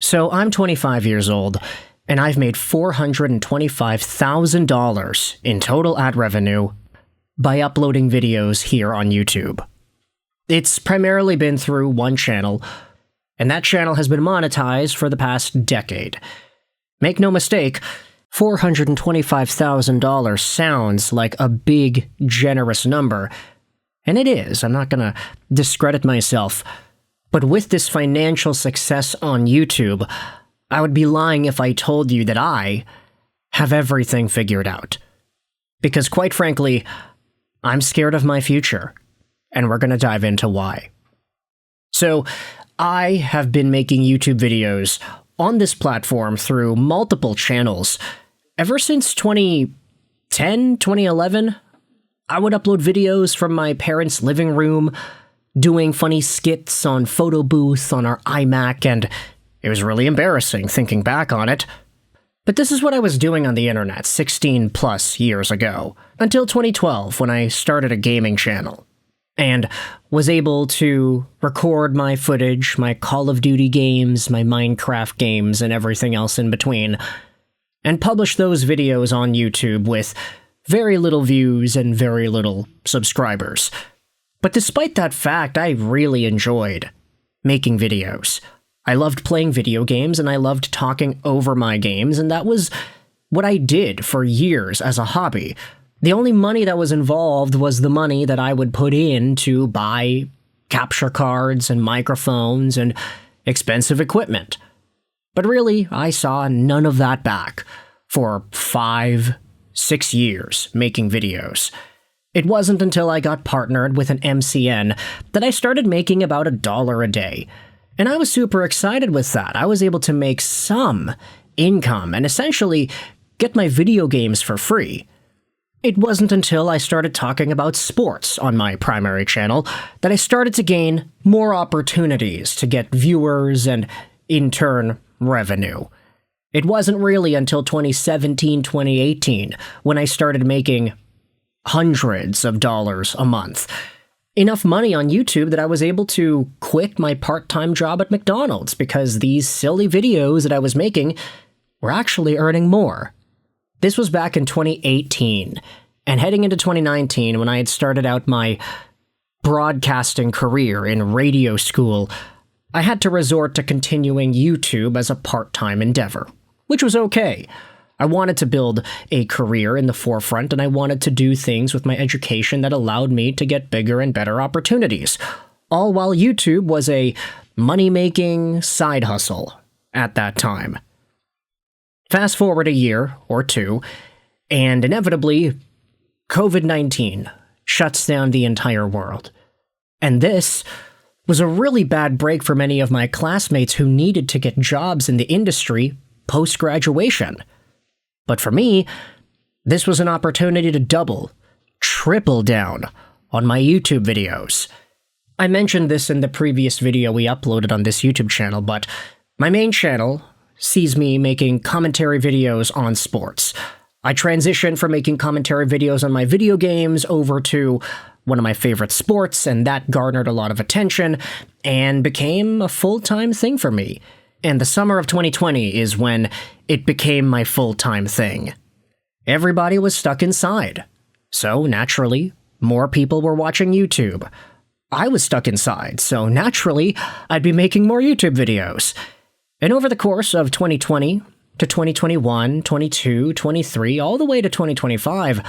So I'm 25 years old, and I've made $425,000 in total ad revenue by uploading videos here on YouTube. It's primarily been through one channel, and that channel has been monetized for the past decade. Make no mistake, $425,000 sounds like a big, generous number, and it is. I'm not gonna discredit myself. But with this financial success on YouTube, I would be lying if I told you that I have everything figured out. Because quite frankly, I'm scared of my future, and we're gonna dive into why. So, I have been making YouTube videos on this platform through multiple channels. Ever since 2010, 2011, I would upload videos from my parents' living room, doing funny skits on photo booth on our iMac, and it was really embarrassing thinking back on it. But this is what I was doing on the internet 16 plus years ago, until 2012 when I started a gaming channel, and was able to record my footage, my Call of Duty games, my Minecraft games, and everything else in between, and publish those videos on YouTube with very little views and very little subscribers. But despite that fact, I really enjoyed making videos. I loved playing video games, and I loved talking over my games, and that was what I did for years as a hobby. The only money that was involved was the money that I would put in to buy capture cards and microphones and expensive equipment. But really, I saw none of that back for 5-6 years making videos. It wasn't until I got partnered with an MCN that I started making about $1 a day. And I was super excited with that. I was able to make some income and essentially get my video games for free. It wasn't until I started talking about sports on my primary channel that I started to gain more opportunities to get viewers and, in turn, revenue. It wasn't really until 2017, 2018 when I started making hundreds of dollars a month. Enough money on YouTube that I was able to quit my part-time job at McDonald's because these silly videos that I was making were actually earning more. This was back in 2018, and heading into 2019 when I had started out my broadcasting career in radio school, I had to resort to continuing YouTube as a part-time endeavor, which was okay. I wanted to build a career in the forefront, and I wanted to do things with my education that allowed me to get bigger and better opportunities, all while YouTube was a money-making side hustle at that time. Fast forward a year or two, and inevitably, COVID-19 shuts down the entire world. And this was a really bad break for many of my classmates who needed to get jobs in the industry post-graduation. But for me, this was an opportunity to double, triple down on my YouTube videos. I mentioned this in the previous video we uploaded on this YouTube channel, but my main channel sees me making commentary videos on sports. I transitioned from making commentary videos on my video games over to one of my favorite sports, and that garnered a lot of attention and became a full-time thing for me. And the summer of 2020 is when it became my full-time thing. Everybody was stuck inside. So, naturally, more people were watching YouTube. I was stuck inside, so naturally, I'd be making more YouTube videos. And over the course of 2020 to 2021, 22, 23, all the way to 2025,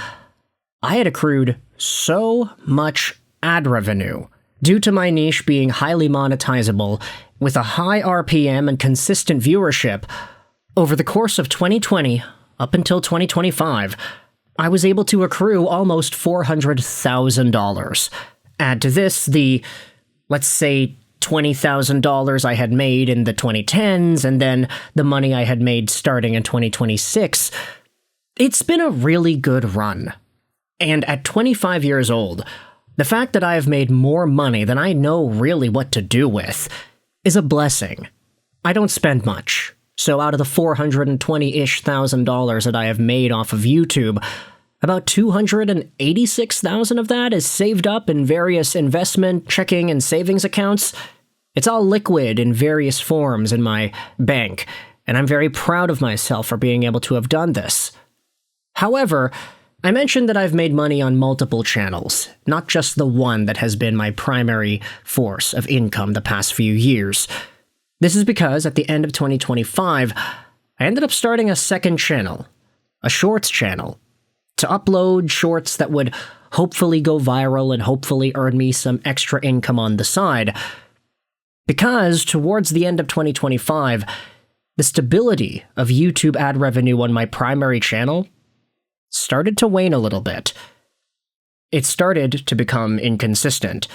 I had accrued so much ad revenue due to my niche being highly monetizable with a high RPM and consistent viewership. Over the course of 2020 up until 2025, I was able to accrue almost $400,000. Add to this the, let's say, $20,000 I had made in the 2010s, and then the money I had made starting in 2026. It's been a really good run. And at 25 years old, the fact that I have made more money than I know really what to do with is a blessing. I don't spend much, so out of the $420-ish thousand that I have made off of YouTube, about $286,000 of that is saved up in various investment, checking, and savings accounts. It's all liquid in various forms in my bank, and I'm very proud of myself for being able to have done this. However, I mentioned that I've made money on multiple channels, not just the one that has been my primary force of income the past few years. This is because at the end of 2025, I ended up starting a second channel, a shorts channel, to upload shorts that would hopefully go viral and hopefully earn me some extra income on the side. Because towards the end of 2025, the stability of YouTube ad revenue on my primary channel started to wane a little bit. It started to become inconsistent.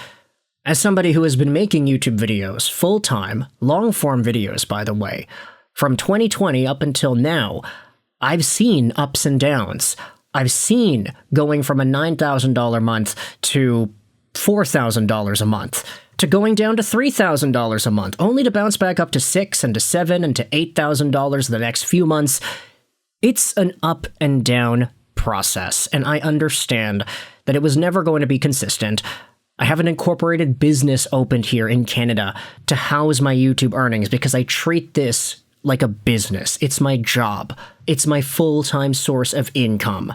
As somebody who has been making YouTube videos full-time, long-form videos by the way, from 2020 up until now, I've seen ups and downs. I've seen going from a $9,000 month to $4,000 a month, to going down to $3,000 a month, only to bounce back up to $6,000 and to $7,000 and to $8,000 the next few months. It's an up and down process, and I understand that it was never going to be consistent. I have an incorporated business opened here in Canada to house my YouTube earnings because I treat this like a business. It's my job. It's my full-time source of income.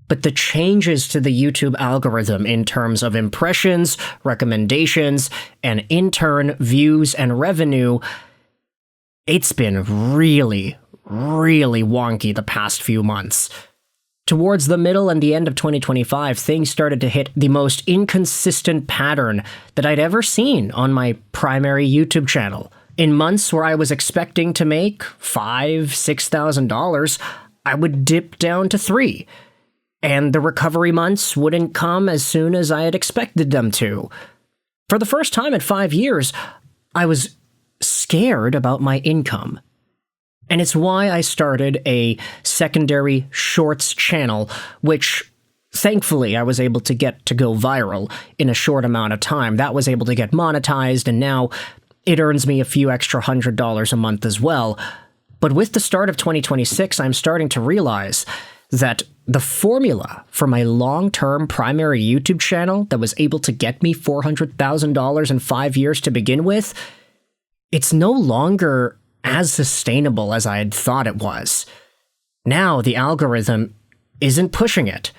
But the changes to the YouTube algorithm in terms of impressions, recommendations, and in turn views and revenue, it's been really, really wonky the past few months. Towards the middle and the end of 2025, things started to hit the most inconsistent pattern that I'd ever seen on my primary YouTube channel. In months where I was expecting to make $5,000, $6,000, I would dip down to $3,000. And the recovery months wouldn't come as soon as I had expected them to. For the first time in 5 years, I was scared about my income. And it's why I started a secondary shorts channel, which thankfully I was able to get to go viral in a short amount of time. That was able to get monetized, and now it earns me a few extra $100 a month as well. But with the start of 2026, I'm starting to realize that the formula for my long-term primary YouTube channel that was able to get me $400,000 in 5 years to begin with, it's no longer as sustainable as I had thought it was. Now the algorithm isn't pushing it,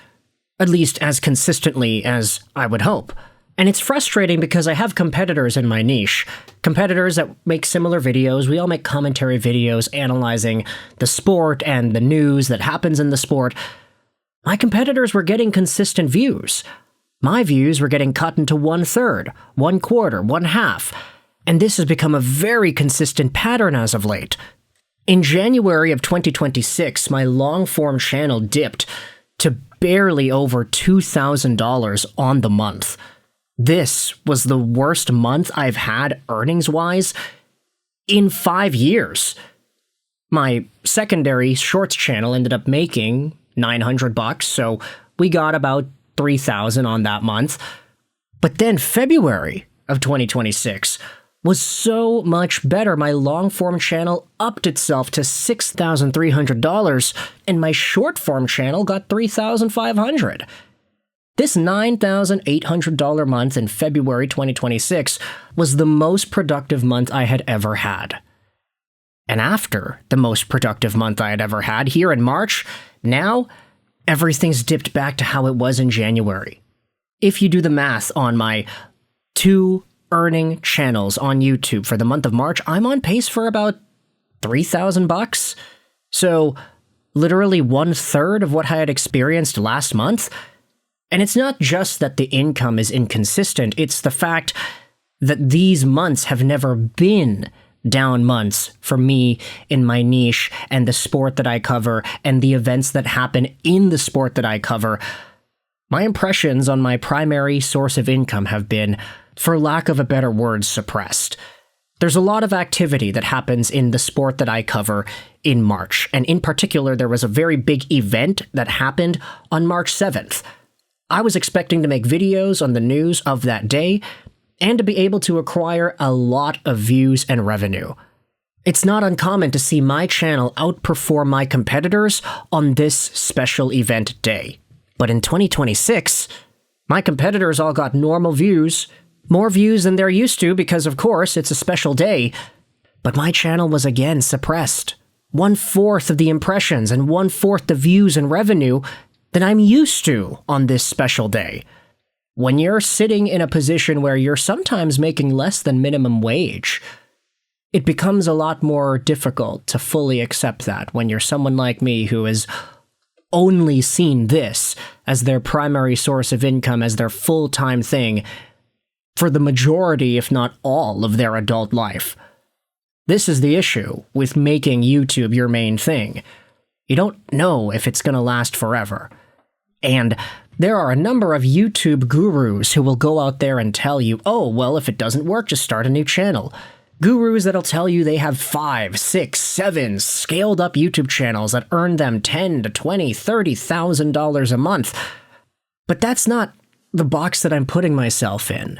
at least as consistently as I would hope. And it's frustrating because I have competitors in my niche, competitors that make similar videos. We all make commentary videos analyzing the sport and the news that happens in the sport. My competitors were getting consistent views. My views were getting cut into 1/3, 1/4, 1/2. And this has become a very consistent pattern as of late. In January of 2026, my long-form channel dipped to barely over $2,000 on the month. This was the worst month I've had earnings-wise in 5 years. My secondary shorts channel ended up making $900, so we got about $3,000 on that month. But then February of 2026 was so much better. My long-form channel upped itself to $6,300, and my short-form channel got $3,500. This $9,800 month in February 2026 was the most productive month I had ever had. And after the most productive month I had ever had, here in March, now everything's dipped back to how it was in January. If you do the math on my 2 earning channels on YouTube for the month of March, I'm on pace for about $3,000. So literally 1/3 of what I had experienced last month. And it's not just that the income is inconsistent, it's the fact that these months have never been down months for me in my niche and the sport that I cover and the events that happen in the sport that I cover. My impressions on my primary source of income have been, for lack of a better word, suppressed. There's a lot of activity that happens in the sport that I cover in March, and in particular, there was a very big event that happened on March 7th. I was expecting to make videos on the news of that day, and to be able to acquire a lot of views and revenue. It's not uncommon to see my channel outperform my competitors on this special event day. But in 2026, my competitors all got normal views, more views than they're used to because, of course, it's a special day. But my channel was again suppressed. 1/4 of the impressions and 1/4 the views and revenue that I'm used to on this special day. When you're sitting in a position where you're sometimes making less than minimum wage, it becomes a lot more difficult to fully accept that when you're someone like me who has only seen this as their primary source of income, as their full-time thing for the majority, if not all, of their adult life. This is the issue with making YouTube your main thing. You don't know if it's going to last forever. And there are a number of YouTube gurus who will go out there and tell you, oh, well, if it doesn't work, just start a new channel. Gurus that'll tell you they have 5, 6, 7 scaled up YouTube channels that earn them $10,000 to $20,000, $30,000 a month. But that's not the box that I'm putting myself in.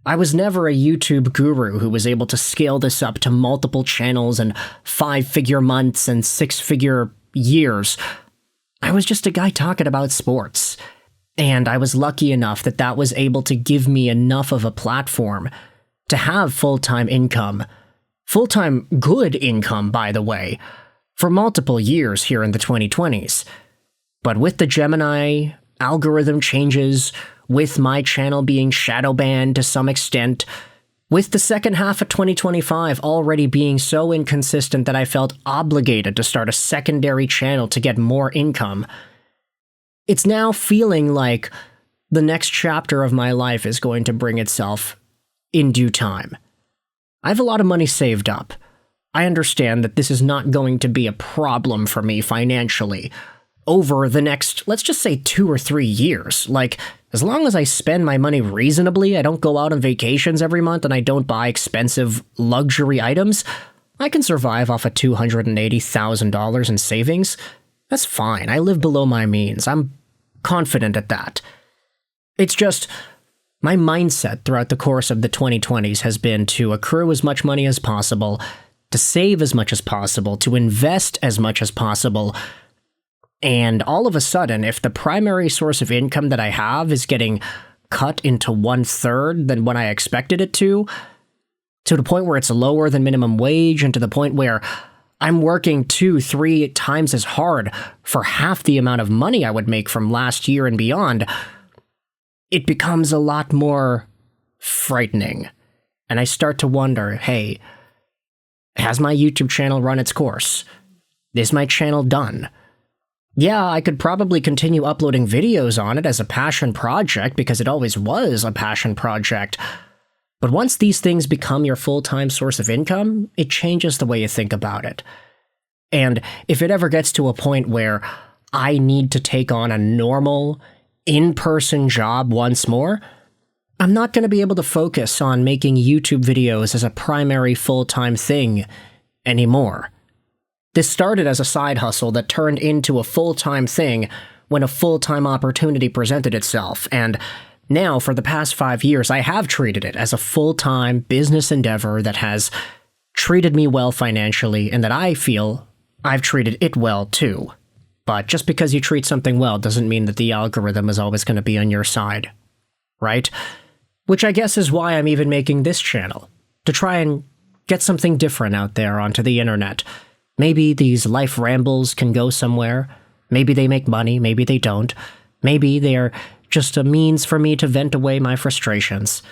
I was never a YouTube guru who was able to scale this up to multiple channels and 5-figure months and 6-figure years. I was just a guy talking about sports. And I was lucky enough that that was able to give me enough of a platform to have full-time income. Full-time good income, by the way, for multiple years here in the 2020s. But with the Gemini algorithm changes, with my channel being shadow banned to some extent, with the second half of 2025 already being so inconsistent that I felt obligated to start a secondary channel to get more income, it's now feeling like the next chapter of my life is going to bring itself in due time. I have a lot of money saved up. I understand that this is not going to be a problem for me financially over the next, let's just say 2 or 3 years. Like, as long as I spend my money reasonably, I don't go out on vacations every month, and I don't buy expensive luxury items, I can survive off of $280,000 in savings. That's fine. I live below my means. I'm confident at that. It's just, my mindset throughout the course of the 2020s has been to accrue as much money as possible, to save as much as possible, to invest as much as possible. And all of a sudden, if the primary source of income that I have is getting cut into 1/3 than what I expected it to the point where it's lower than minimum wage, and to the point where I'm working 2-3 times as hard for half the amount of money I would make from last year and beyond, it becomes a lot more frightening. And I start to wonder, hey, has my YouTube channel run its course? Is my channel done? Yeah, I could probably continue uploading videos on it as a passion project because it always was a passion project. But once these things become your full-time source of income, it changes the way you think about it. And if it ever gets to a point where I need to take on a normal, in-person job once more, I'm not going to be able to focus on making YouTube videos as a primary full-time thing anymore. This started as a side hustle that turned into a full-time thing when a full-time opportunity presented itself, and now for the past 5 years I have treated it as a full-time business endeavor that has treated me well financially, and that I feel I've treated it well too. But just because you treat something well doesn't mean that the algorithm is always going to be on your side, right? Which I guess is why I'm even making this channel, to try and get something different out there onto the internet. Maybe these life rambles can go somewhere. Maybe they make money, maybe they don't. Maybe they're just a means for me to vent away my frustrations.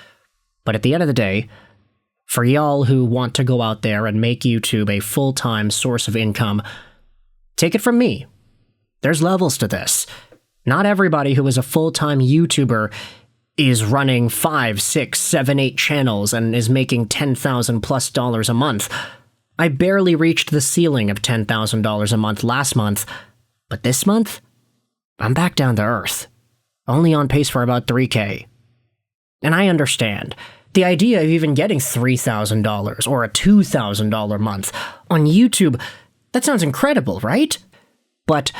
But at the end of the day, for y'all who want to go out there and make YouTube a full-time source of income, take it from me. There's levels to this. Not everybody who is a full-time YouTuber is running 5, 6, 7, 8 channels and is making $10,000+ a month. I barely reached the ceiling of $10,000 a month last month, but this month, I'm back down to earth. Only on pace for about $3,000. And I understand. The idea of even getting $3,000 or a $2,000 month on YouTube, that sounds incredible, right? But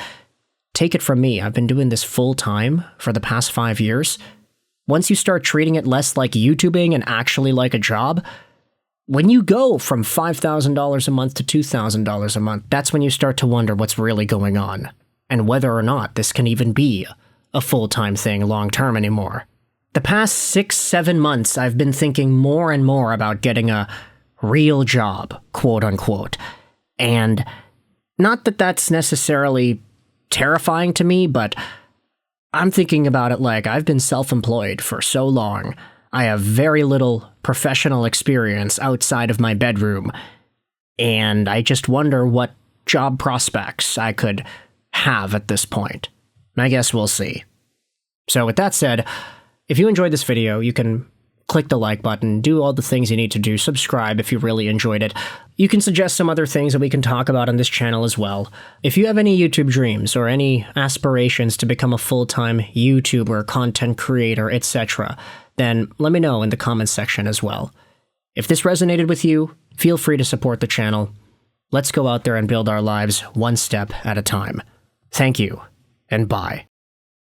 take it from me, I've been doing this full time for the past 5 years. Once you start treating it less like YouTubing and actually like a job, when you go from $5,000 a month to $2,000 a month, that's when you start to wonder what's really going on, and whether or not this can even be a full-time thing long-term anymore. The past 6-7 months, I've been thinking more and more about getting a real job, quote unquote. And not that that's necessarily terrifying to me, but I'm thinking about it like I've been self-employed for so long. I have very little professional experience outside of my bedroom, and I just wonder what job prospects I could have at this point. I guess we'll see. So with that said, if you enjoyed this video, you can click the like button, do all the things you need to do, subscribe if you really enjoyed it. You can suggest some other things that we can talk about on this channel as well. If you have any YouTube dreams or any aspirations to become a full-time YouTuber, content creator, etc., then let me know in the comments section as well. If this resonated with you, feel free to support the channel. Let's go out there and build our lives one step at a time. Thank you, and bye.